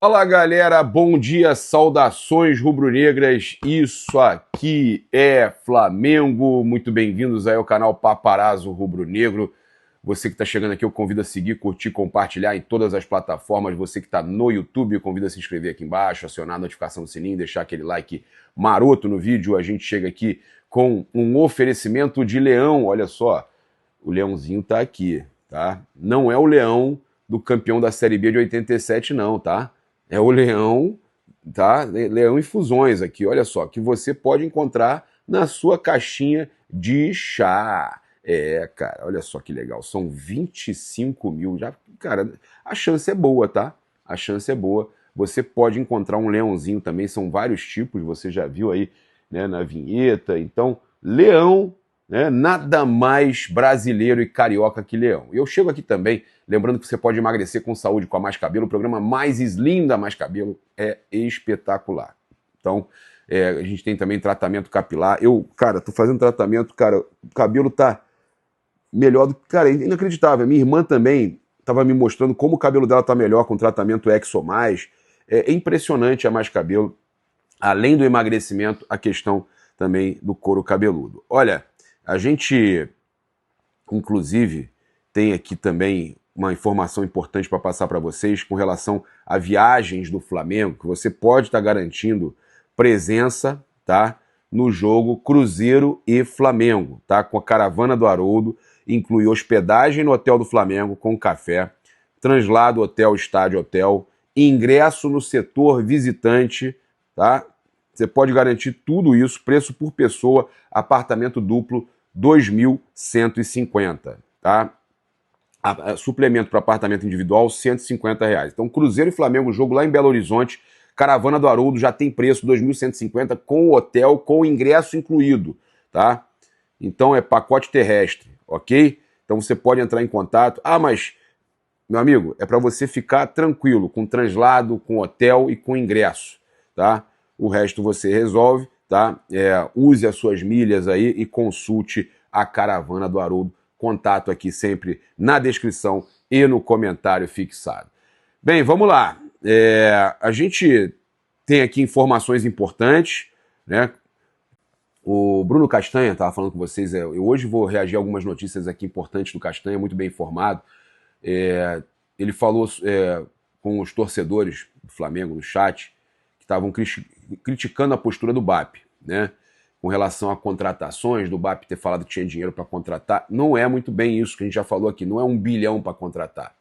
Fala galera, bom dia, saudações rubro-negras, isso aqui é Flamengo, muito bem-vindos aí ao canal Paparazzo Rubro-Negro. Você que está chegando aqui eu convido a seguir, curtir, compartilhar em todas as plataformas. Você que está no YouTube eu convido a se inscrever aqui embaixo, acionar a notificação do sininho, deixar aquele like maroto no vídeo. A gente chega aqui com um oferecimento de leão, olha só, o leãozinho tá aqui, tá? Não é o leão do campeão da Série B de 87 não, tá? É o leão, tá? Leão Infusões aqui, olha só, que você pode encontrar na sua caixinha de chá. É, cara, olha só que legal, são 25 mil, já, cara, a chance é boa, tá? A chance é boa. Você pode encontrar um leãozinho também, são vários tipos, você já viu aí, né, na vinheta. Então, leão, né, nada mais brasileiro e carioca que leão. Eu chego aqui também, lembrando que você pode emagrecer com saúde com a Mais Cabelo, o programa mais slim da Mais Cabelo é espetacular. Então, a gente tem também tratamento capilar. Eu, cara, tô fazendo tratamento, cara, o cabelo tá melhor do que, cara, é inacreditável. Minha irmã também estava me mostrando como o cabelo dela tá melhor com o tratamento ExoMais. É impressionante a Mais Cabelo. Além do emagrecimento, a questão também do couro cabeludo. Olha, a gente, inclusive, tem aqui também uma informação importante para passar para vocês com relação a viagens do Flamengo, que você pode estar garantindo presença, tá, no jogo Cruzeiro e Flamengo, tá, com a Caravana do Haroldo. Inclui hospedagem no Hotel do Flamengo com café, translado hotel, estádio, hotel, ingresso no setor visitante, tá? Você pode garantir tudo isso, preço por pessoa, apartamento duplo, 2.150, tá? Suplemento para apartamento individual, R$150. Então, Cruzeiro e Flamengo, jogo lá em Belo Horizonte, Caravana do Haroldo já tem preço, 2.150, com o hotel, com o ingresso incluído, tá? Então, é pacote terrestre, ok? Então, você pode entrar em contato. Ah, mas, meu amigo, é para você ficar tranquilo, com translado, com hotel e com ingresso, tá? O resto você resolve, tá? Use as suas milhas aí e consulte a Caravana do Haroldo. Contato aqui sempre na descrição e no comentário fixado. Bem, vamos lá. A gente tem aqui informações importantes, né? O Bruno Castanha estava falando com vocês, eu hoje vou reagir a algumas notícias aqui importantes do Castanha, muito bem informado. Ele falou com os torcedores do Flamengo no chat, que estavam criticando a postura do BAP, né? Com relação a contratações, do BAP ter falado que tinha dinheiro para contratar. Não é muito bem isso que a gente já falou aqui, não é 1 bilhão para contratar.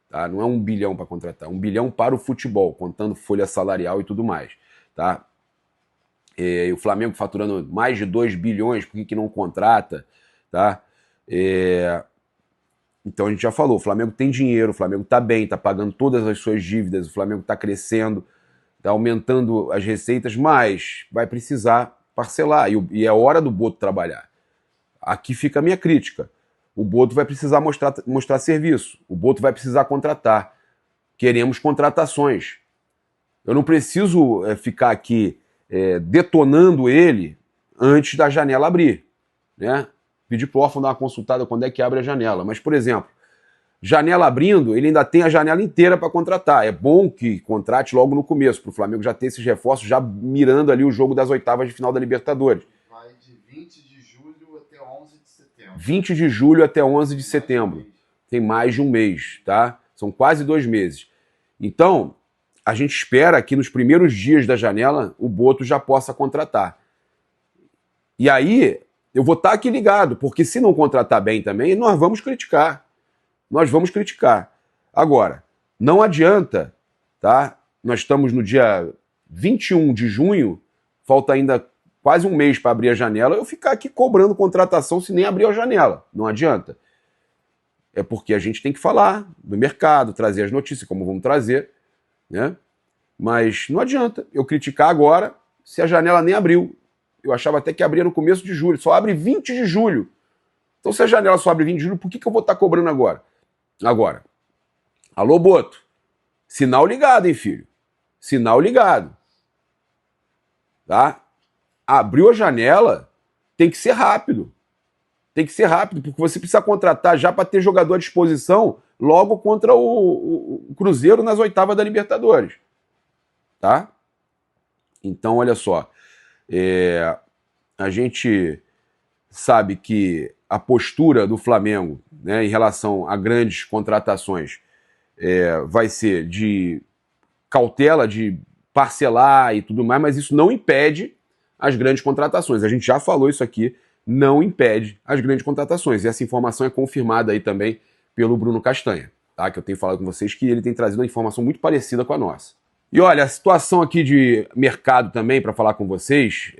Tá? Não é 1 bilhão para contratar, 1 bilhão para o futebol, contando folha salarial e tudo mais. Tá? E o Flamengo faturando mais de 2 bilhões, por que não contrata? Tá? Então a gente já falou, o Flamengo tem dinheiro, o Flamengo está bem, está pagando todas as suas dívidas, o Flamengo está crescendo, está aumentando as receitas, mas vai precisar parcelar, e é hora do Boto trabalhar. Aqui fica a minha crítica. O Boto vai precisar mostrar serviço, o Boto vai precisar contratar. Queremos contratações. Eu não preciso ficar aqui detonando ele antes da janela abrir, né? Pedir pro órfão dar uma consultada quando é que abre a janela. Mas, por exemplo, janela abrindo, ele ainda tem a janela inteira para contratar. É bom que contrate logo no começo, para o Flamengo já ter esses reforços, já mirando ali o jogo das oitavas de final da Libertadores. Vai de 20 de julho até 11 de setembro. 20 de julho até 11 de setembro. Tem mais de um mês, tá? São quase 2 meses. Então, a gente espera que nos primeiros dias da janela o Boto já possa contratar. E aí, eu vou estar aqui ligado, porque se não contratar bem também, nós vamos criticar. Nós vamos criticar. Agora, não adianta, tá? Nós estamos no dia 21 de junho, falta ainda quase um mês para abrir a janela, eu ficar aqui cobrando contratação se nem abrir a janela. Não adianta. É porque a gente tem que falar do mercado, trazer as notícias, como vamos trazer, né? Mas não adianta eu criticar agora se a janela nem abriu. Eu achava até que abria no começo de julho, só abre 20 de julho. Então se a janela só abre 20 de julho, por que eu vou estar cobrando agora? Agora, alô Boto, sinal ligado, hein, filho? Sinal ligado. Tá? Abriu a janela, tem que ser rápido. Tem que ser rápido, porque você precisa contratar já para ter jogador à disposição logo contra o Cruzeiro nas oitavas da Libertadores. tá? Então, olha só, a gente sabe que a postura do Flamengo, né, em relação a grandes contratações vai ser de cautela, de parcelar e tudo mais, mas isso não impede as grandes contratações. A gente já falou isso aqui, não impede as grandes contratações. E essa informação é confirmada aí também pelo Bruno Castanha, tá? Que eu tenho falado com vocês que ele tem trazido uma informação muito parecida com a nossa. E olha, a situação aqui de mercado também, para falar com vocês,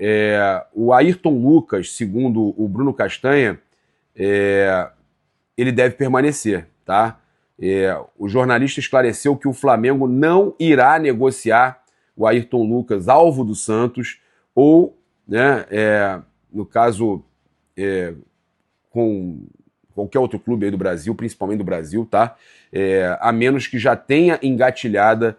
o Ayrton Lucas, segundo o Bruno Castanha, ele deve permanecer, tá? O jornalista esclareceu que o Flamengo não irá negociar o Ayrton Lucas, alvo do Santos, ou, né, no caso, com qualquer outro clube aí do Brasil, principalmente do Brasil, tá? A menos que já tenha engatilhada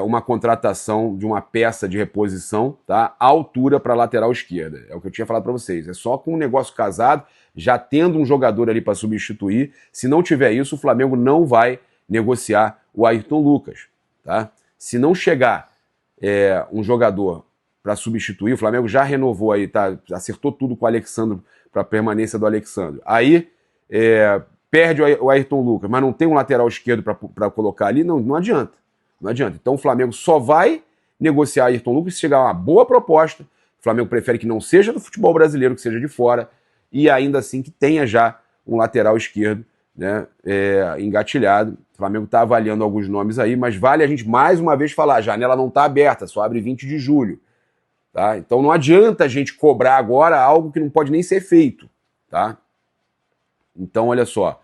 uma contratação de uma peça de reposição, tá? À altura para a lateral esquerda. É o que eu tinha falado para vocês. É só com um negócio casado, já tendo um jogador ali para substituir. Se não tiver isso, o Flamengo não vai negociar o Ayrton Lucas, tá? Se não chegar um jogador para substituir, o Flamengo já renovou aí, tá? Acertou tudo com o Alexandro para a permanência do Alexandro. Aí perde o Ayrton Lucas, mas não tem um lateral esquerdo para colocar ali, não adianta. Não adianta. Então o Flamengo só vai negociar Ayrton Lucas se chegar uma boa proposta. O Flamengo prefere que não seja do futebol brasileiro, que seja de fora, e ainda assim que tenha já um lateral esquerdo, né, engatilhado. O Flamengo está avaliando alguns nomes aí, mas vale a gente mais uma vez falar, a janela não está aberta, só abre 20 de julho. Tá? Então não adianta a gente cobrar agora algo que não pode nem ser feito. Tá? Então olha só,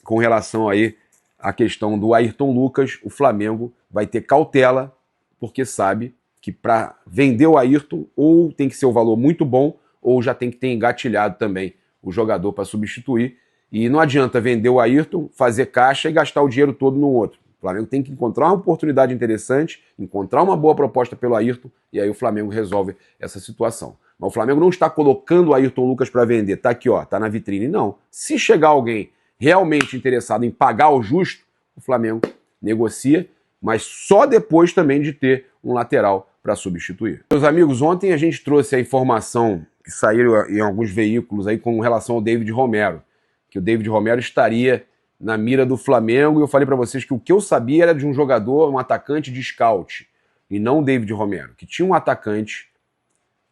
com relação aí a questão do Ayrton Lucas, o Flamengo vai ter cautela, porque sabe que para vender o Ayrton, ou tem que ser um valor muito bom, ou já tem que ter engatilhado também o jogador para substituir. E não adianta vender o Ayrton, fazer caixa e gastar o dinheiro todo no outro. O Flamengo tem que encontrar uma oportunidade interessante, encontrar uma boa proposta pelo Ayrton, e aí o Flamengo resolve essa situação. Mas o Flamengo não está colocando o Ayrton Lucas para vender. Tá aqui, ó, tá na vitrine. Não. Se chegar alguém realmente interessado em pagar o justo, o Flamengo negocia, mas só depois também de ter um lateral para substituir. Meus amigos, ontem a gente trouxe a informação que saiu em alguns veículos aí com relação ao David Romero, que o David Romero estaria na mira do Flamengo, e eu falei para vocês que o que eu sabia era de um jogador, um atacante de scout, e não o David Romero, que tinha um atacante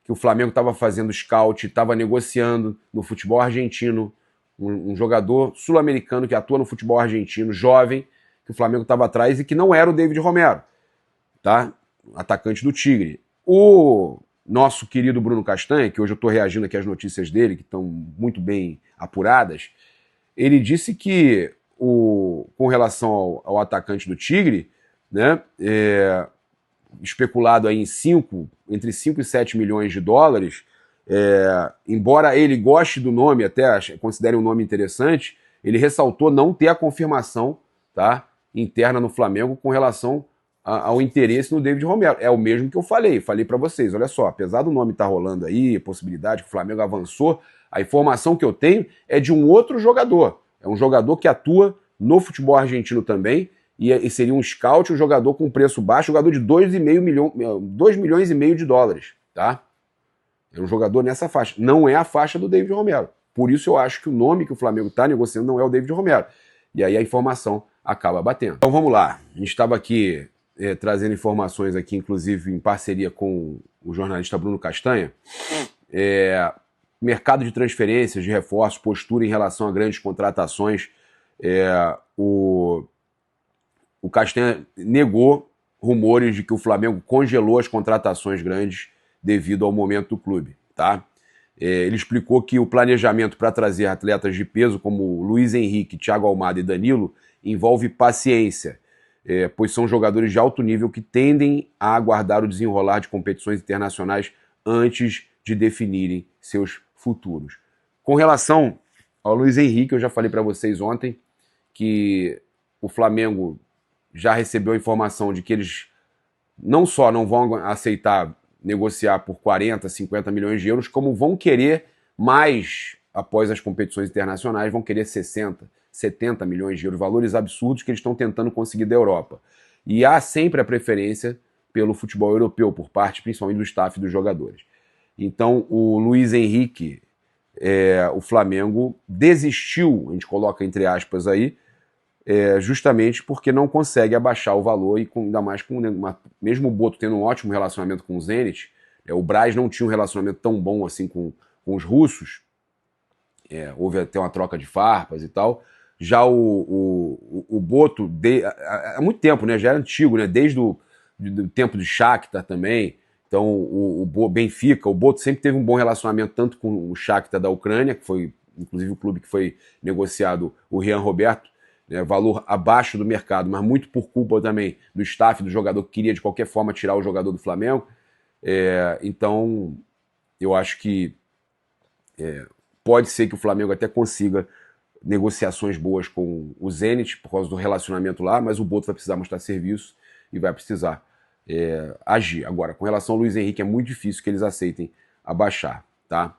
que o Flamengo estava fazendo scout, estava negociando no futebol argentino, um jogador sul-americano que atua no futebol argentino, jovem, que o Flamengo estava atrás e que não era o David Romero, tá? Atacante do Tigre. O nosso querido Bruno Castanha, que hoje eu estou reagindo aqui às notícias dele, que estão muito bem apuradas, ele disse que, com relação ao atacante do Tigre, né, especulado aí entre 5 e 7 milhões de dólares, embora ele goste do nome, até considere um nome interessante, ele ressaltou não ter a confirmação, tá, interna no Flamengo com relação ao interesse no David Romero. É o mesmo que eu falei para vocês, olha só, apesar do nome estar rolando aí, possibilidade que o Flamengo avançou, a informação que eu tenho é de um outro jogador, é um jogador que atua no futebol argentino também, e seria um scout, um jogador com preço baixo, jogador de 2 milhões e meio de dólares, tá? É um jogador nessa faixa. Não é a faixa do David Romero. Por isso eu acho que o nome que o Flamengo está negociando não é o David Romero. E aí a informação acaba batendo. Então vamos lá. A gente estava aqui trazendo informações aqui, inclusive em parceria com o jornalista Bruno Castanha. Mercado de transferências, de reforços, postura em relação a grandes contratações. O Castanha negou rumores de que o Flamengo congelou as contratações grandes devido ao momento do clube, tá? Ele explicou que o planejamento para trazer atletas de peso como Luiz Henrique, Thiago Almada e Danilo envolve paciência, pois são jogadores de alto nível que tendem a aguardar o desenrolar de competições internacionais antes de definirem seus futuros. Com relação ao Luiz Henrique, eu já falei para vocês ontem que o Flamengo já recebeu a informação de que eles não só não vão aceitar negociar por 40, 50 milhões de euros, como vão querer mais após as competições internacionais, vão querer 60, 70 milhões de euros, valores absurdos que eles estão tentando conseguir da Europa. E há sempre a preferência pelo futebol europeu, por parte principalmente do staff e dos jogadores. Então o Luiz Henrique, o Flamengo desistiu, a gente coloca entre aspas aí, justamente porque não consegue abaixar o valor, e ainda mais com mesmo o Boto tendo um ótimo relacionamento com o Zenit, o Braz não tinha um relacionamento tão bom assim com os russos, houve até uma troca de farpas e tal. Já o Boto, há muito tempo, né, já era antigo, né, desde o tempo de Shakhtar também. Então o Benfica, o Boto sempre teve um bom relacionamento tanto com o Shakhtar da Ucrânia, que foi inclusive o clube que foi negociado o Rian Roberto, valor abaixo do mercado, mas muito por culpa também do staff, do jogador que queria de qualquer forma tirar o jogador do Flamengo. Então eu acho que pode ser que o Flamengo até consiga negociações boas com o Zenit por causa do relacionamento lá, mas o Boto vai precisar mostrar serviço e vai precisar agir. Agora, com relação ao Luiz Henrique, é muito difícil que eles aceitem abaixar, tá?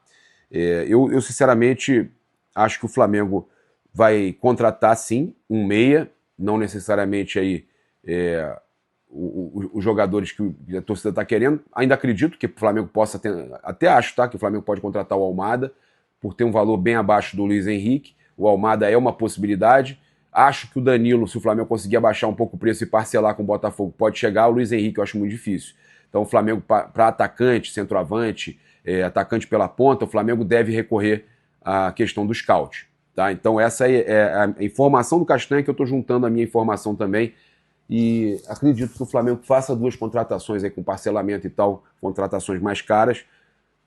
Eu sinceramente acho que o Flamengo vai contratar sim um meia, não necessariamente aí os jogadores que a torcida está querendo. Ainda acredito que o Flamengo possa ter, até acho, tá, que o Flamengo pode contratar o Almada por ter um valor bem abaixo do Luiz Henrique. O Almada é uma possibilidade. Acho que o Danilo, se o Flamengo conseguir abaixar um pouco o preço e parcelar com o Botafogo, pode chegar. O Luiz Henrique eu acho muito difícil. Então o Flamengo, para atacante, centroavante, atacante pela ponta, o Flamengo deve recorrer à questão do scout. Tá? Então essa é a informação do Castanha, que eu estou juntando a minha informação também. E acredito que o Flamengo faça 2 contratações aí com parcelamento e tal, contratações mais caras,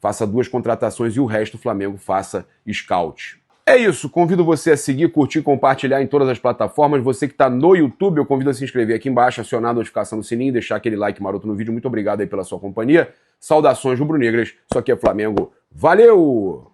faça 2 contratações e o resto o Flamengo faça scout. É isso, convido você a seguir, curtir, compartilhar em todas as plataformas. Você que está no YouTube, eu convido a se inscrever aqui embaixo, acionar a notificação do sininho, deixar aquele like maroto no vídeo. Muito obrigado aí pela sua companhia. Saudações rubro-negras, isso aqui é Flamengo. Valeu!